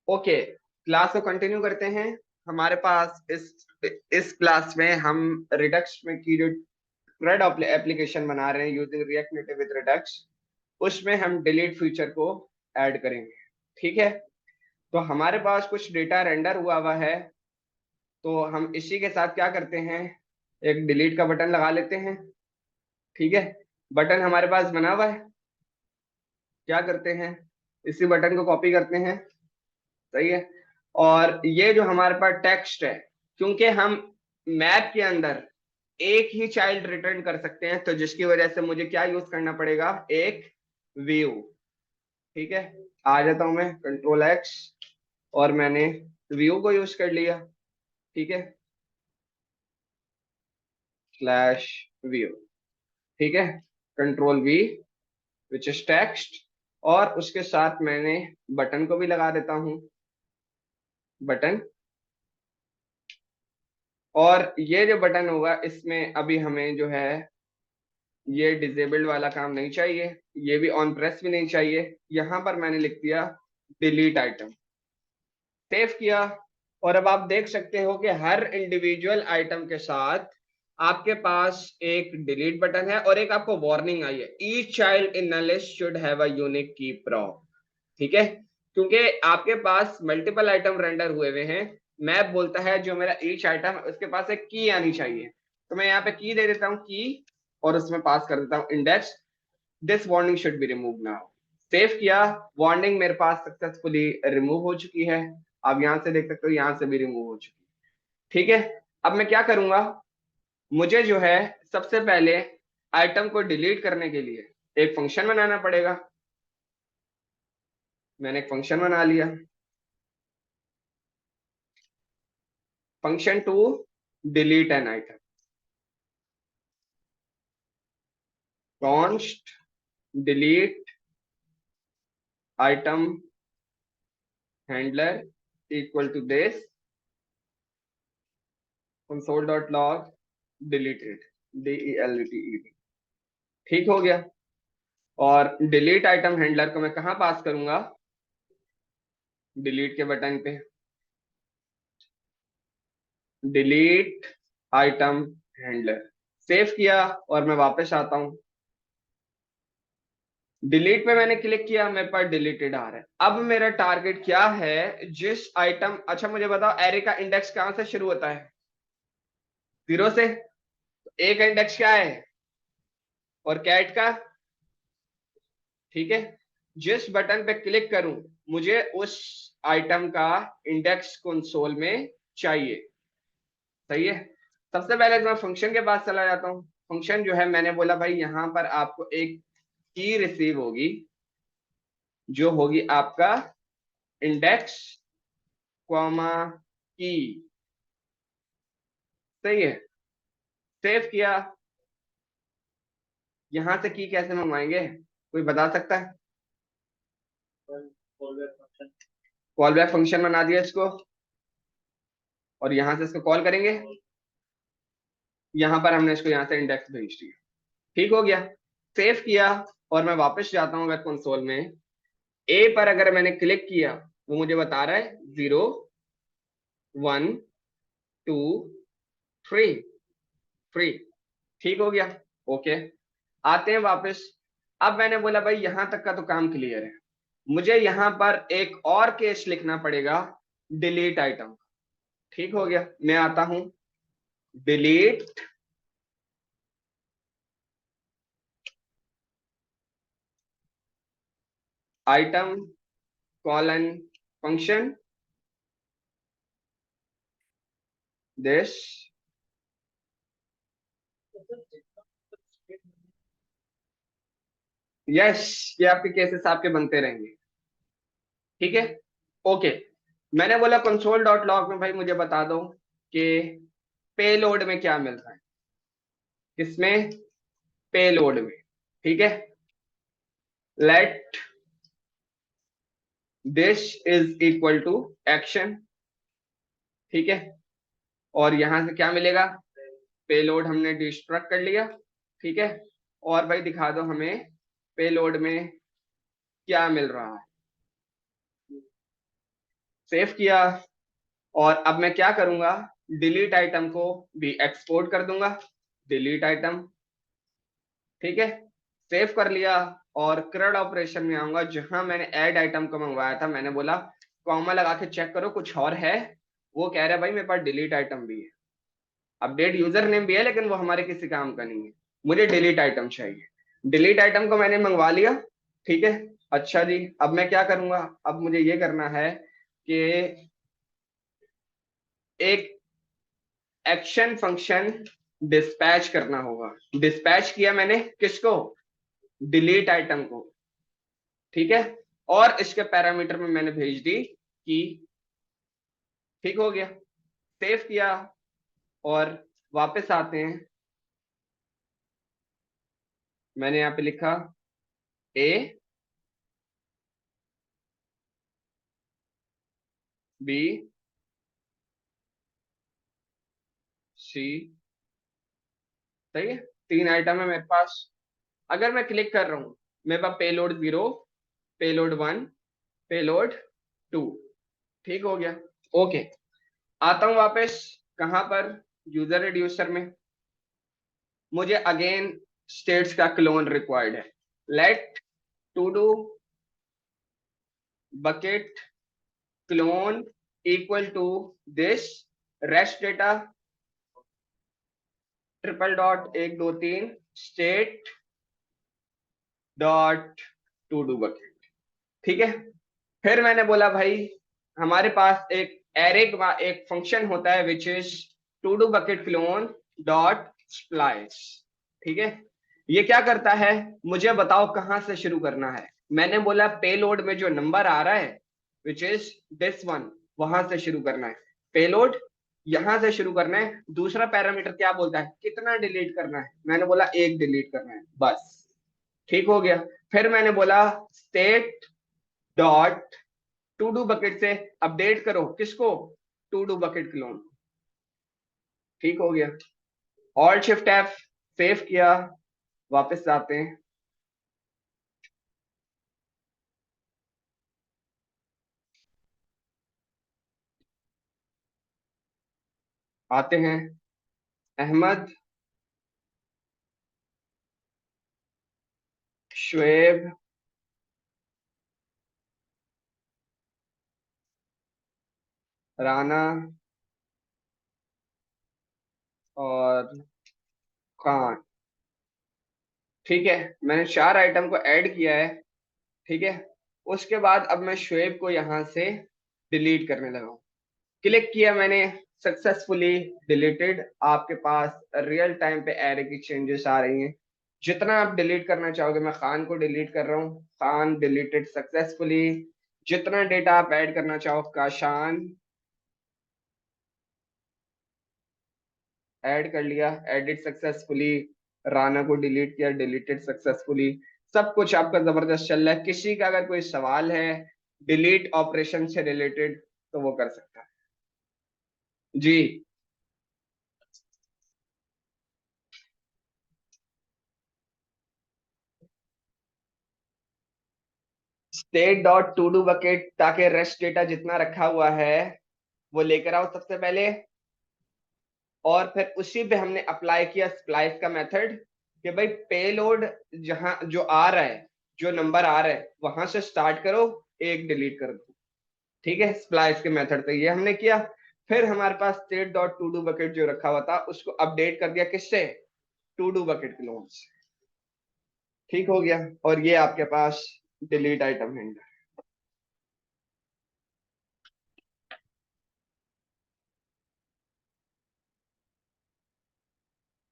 Okay, class को continue करते हैं। हमारे पास इस क्लास में हम रिडक्स में की जो थ्रेड एप्लीकेशन बना रहे हैं using react native with Redux, उसमें हम डिलीट फीचर को ऐड करेंगे। ठीक है, तो हमारे पास कुछ डेटा रेंडर हुआ हुआ है, तो हम इसी के साथ क्या करते हैं, एक डिलीट का बटन लगा लेते हैं। ठीक है, बटन हमारे पास बना हुआ है। क्या करते हैं, इसी बटन को कॉपी करते हैं। सही है, और ये जो हमारे पास टेक्स्ट है, क्योंकि हम मैप के अंदर एक ही चाइल्ड रिटर्न कर सकते हैं, तो जिसकी वजह से मुझे क्या यूज करना पड़ेगा, एक व्यू। ठीक है, आ जाता हूं मैं कंट्रोल एक्स, और मैंने व्यू को यूज कर लिया। ठीक है, स्लैश व्यू। ठीक है, control we which is text, और उसके साथ मैंने बटन को भी लगा देता हूं, बटन। और ये जो बटन होगा इसमें अभी हमें जो है ये डिजेबल्ड वाला काम नहीं चाहिए, ये भी ऑन प्रेस भी नहीं चाहिए। यहां पर मैंने लिख दिया डिलीट आइटम, सेव किया। और अब आप देख सकते हो कि हर इंडिविजुअल आइटम के साथ आपके पास एक डिलीट बटन है और एक आपको वार्निंग आई है, each child in the list should have a unique की प्रॉप। ठीक है, क्योंकि आपके पास मल्टीपल आइटम रेंडर हुए हुए हैं, मैप बोलता है जो मेरा ईच आइटम है उसके पास एक की आनी चाहिए। तो मैं यहाँ पे की दे देता हूँ की, और उसमें पास कर देता हूँ index, this warning should be remove now. Save किया, वार्निंग मेरे पास सक्सेसफुली रिमूव हो चुकी है। आप यहां से देख सकते हो, यहां से भी रिमूव हो चुकी है। ठीक है, अब मैं क्या करूंगा, मुझे जो है सबसे पहले आइटम को डिलीट करने के लिए एक फंक्शन बनाना पड़ेगा। मैंने एक फंक्शन बना लिया, function to delete an item, const delete item handler equal to this console.log deleted, DELETED। ठीक हो गया, और डिलीट आइटम हैंडलर को मैं कहां पास करूंगा, डिलीट के बटन पे, डिलीट आइटम हैंडलर। सेव किया और मैं वापस आता हूं, डिलीट पे मैंने क्लिक किया, मेरे पास डिलीटेड आ रहा है। अब मेरा टारगेट क्या है, जिस आइटम, अच्छा मुझे बताओ एरे का इंडेक्स कहां से शुरू होता है, 0 से। ए का इंडेक्स क्या है, और कैट का। ठीक है, जिस बटन पे क्लिक करूं मुझे उस आइटम का इंडेक्स कंसोल में चाहिए। सही है, सबसे पहले तो मैं फंक्शन के पास चला जाता हूँ। फंक्शन जो है, मैंने बोला भाई यहां पर आपको एक की रिसीव होगी, जो होगी आपका इंडेक्स कॉमा की। सही है, सेव किया। यहां से की कैसे मंगवाएंगे, कोई बता सकता है। कॉल बैक फंक्शन बना दिया इसको, और यहां से इसको कॉल करेंगे। यहां पर हमने इसको यहां से इंडेक्स भेज दिया। ठीक हो गया, सेव किया, और मैं वापस जाता हूँ वेब कंसोल में। ए पर अगर मैंने क्लिक किया, वो मुझे बता रहा है 0 1 2 3 फ्री। ठीक हो गया, ओके। आते हैं वापस। अब मैंने बोला भाई यहां तक का तो काम क्लियर है, मुझे यहां पर एक और केस लिखना पड़ेगा, डिलीट आइटम। ठीक हो गया, मैं आता हूं, delete item colon function this. Yes, ये आपके केसेस आपके बनते रहेंगे। ठीक है, ओके। मैंने बोला कंसोल डॉट लॉग में भाई मुझे बता दो कि पेलोड में क्या मिल रहा है, किसमें, पेलोड में। ठीक है, let this is equal to action. ठीक है, और यहां से क्या मिलेगा, पेलोड हमने डिस्ट्रक्ट कर लिया। ठीक है, और भाई दिखा दो हमें पेलोड में क्या मिल रहा है। सेव किया, और अब मैं क्या करूंगा, डिलीट आइटम को भी एक्सपोर्ट कर दूंगा, डिलीट आइटम, ठीक है, सेव कर लिया। और CRUD ऑपरेशन में आऊंगा, जहां मैंने ऐड आइटम को मंगवाया था, मैंने बोला कॉमा लगा के चेक करो कुछ और है, वो कह रहा है भाई मेरे पास डिलीट आइटम भी है, अपडेट यूजर नेम भी है, लेकिन वो हमारे किसी काम का नहीं है, मुझे डिलीट आइटम चाहिए। डिलीट आइटम को मैंने मंगवा लिया, ठीक है। अच्छा जी, अब मैं क्या करूंगा, अब मुझे ये करना है कि एक एक्शन फंक्शन डिस्पैच करना होगा। डिस्पैच किया मैंने किसको, डिलीट आइटम को, ठीक है। और इसके पैरामीटर में मैंने भेज दी कि, ठीक हो गया, सेव किया, और वापस आते हैं, मैंने यहाँ पे लिखा ए बी सी, सही है, 3 आइटम है मेरे पास। अगर मैं क्लिक कर रहा हूं, मेरे पास पेलोड 0, पेलोड 1, पेलोड 2, ठीक हो गया, ओके। आता हूं वापस, कहां पर, यूजर रिड्यूसर में, मुझे अगेन स्टेट्स का क्लोन रिक्वायर्ड है। Let to do bucket clone equal to this rest data triple dot 1 2 3 state dot to do bucket, ठीक है। फिर मैंने बोला भाई हमारे पास एक एरे का एक फंक्शन होता है which is to do bucket clone dot splice, ठीक है। ये क्या करता है, मुझे बताओ कहां से शुरू करना है। मैंने बोला पेलोड में जो नंबर आ रहा है विच इज दिस वन, वहां से शुरू करना है, पेलोड यहां से शुरू करना है। दूसरा पैरामीटर क्या बोलता है, कितना डिलीट करना है, मैंने बोला 1 डिलीट करना है बस, ठीक हो गया। फिर मैंने बोला state dot to do bucket से अपडेट करो किसको, टू डू बकेट क्लोन, ठीक हो गया। ऑल्ट शिफ्ट एफ, सेव किया, वापस आते हैं, आते हैं अहमद शुएब राना और खान, ठीक है। मैंने 4 आइटम को ऐड किया है, ठीक है। उसके बाद अब मैं शुएब को यहां से डिलीट करने लगा हूं, क्लिक किया मैंने, सक्सेसफुली डिलीटेड। आपके पास रियल टाइम पे एरे की चेंजेस आ रही हैं, जितना आप डिलीट करना चाहोगे। मैं खान को डिलीट कर रहा हूँ, खान डिलीटेड सक्सेसफुली। जितना डेटा आप ऐड करना चाहो, काशान ऐड कर लिया, एडिट सक्सेसफुली। राना को डिलीट किया, डिलीटेड सक्सेसफुली। सब कुछ आपका जबरदस्त चल रहा है। किसी का अगर कोई सवाल है डिलीट ऑपरेशन से रिलेटेड तो वो कर सकता है जी। State dot to do bucket, ताकि रेस्ट डेटा जितना रखा हुआ है वो लेकर आओ सबसे पहले, और फिर उसी पे हमने अप्लाई किया स्प्लाइस का मेथड कि भाई पेलोड जहां जो आ रहा है, जो नंबर आ रहा है वहां से स्टार्ट करो, 1 डिलीट कर दो, ठीक है। स्प्लाइस के मेथड पे ये हमने किया। फिर हमारे पास state dot to do bucket जो रखा हुआ था उसको अपडेट कर दिया किससे, टू डू बकेट क्लोन से, ठीक हो गया। और ये आपके पास डिलीट आइटम है।